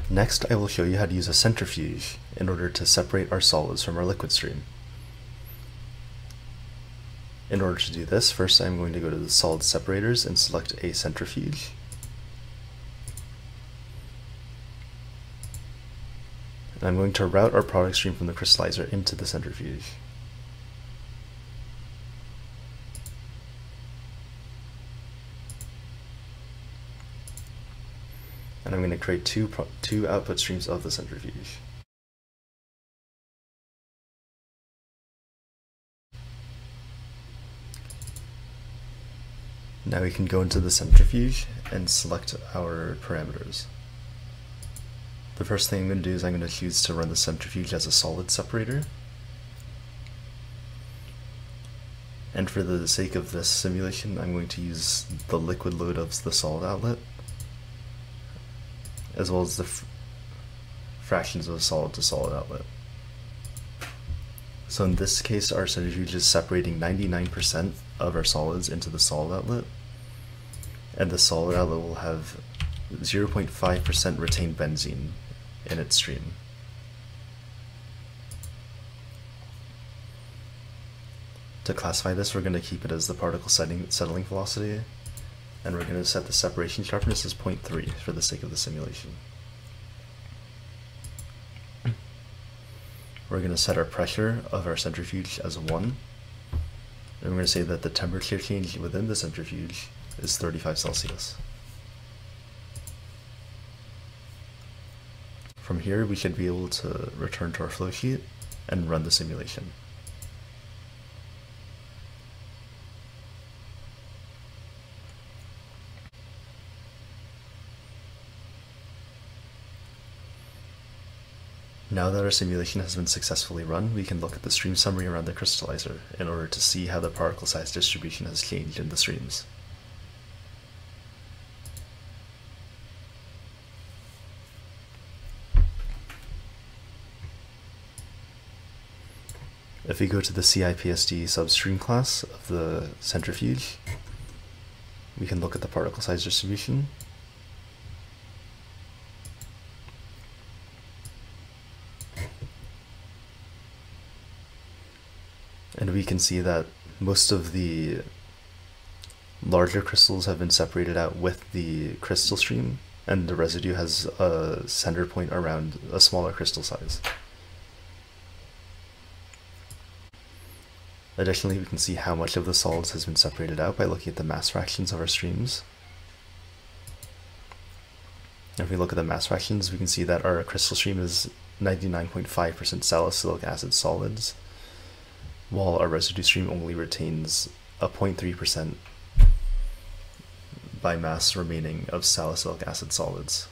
Next, I will show you how to use a centrifuge in order to separate our solids from our liquid stream. In order to do this, first I'm going to go to the solid separators and select a centrifuge. And I'm going to route our product stream from the crystallizer into the centrifuge. And I'm going to create two output streams of the centrifuge. Now we can go into the centrifuge and select our parameters. The first thing I'm going to do is I'm going to choose to run the centrifuge as a solid separator. And for the sake of this simulation, I'm going to use the liquid load of the solid outlet, as well as the fractions of a solid to solid outlet. So in this case, our centrifuge is separating 99% of our solids into the solid outlet, and the solid outlet will have 0.5% retained benzene in its stream. To classify this, we're going to keep it as the particle settling velocity, and we're going to set the separation sharpness as 0.3 for the sake of the simulation. We're going to set our pressure of our centrifuge as 1, and we're going to say that the temperature change within the centrifuge is 35 Celsius. From here, we should be able to return to our flow sheet and run the simulation. Now that our simulation has been successfully run, we can look at the stream summary around the crystallizer in order to see how the particle size distribution has changed in the streams. If we go to the CIPSD substream class of the centrifuge, we can look at the particle size distribution. And we can see that most of the larger crystals have been separated out with the crystal stream, and the residue has a center point around a smaller crystal size. Additionally, we can see how much of the solids has been separated out by looking at the mass fractions of our streams. If we look at the mass fractions, we can see that our crystal stream is 99.5% salicylic acid solids, while our residue stream only retains a 0.3% by mass remaining of salicylic acid solids.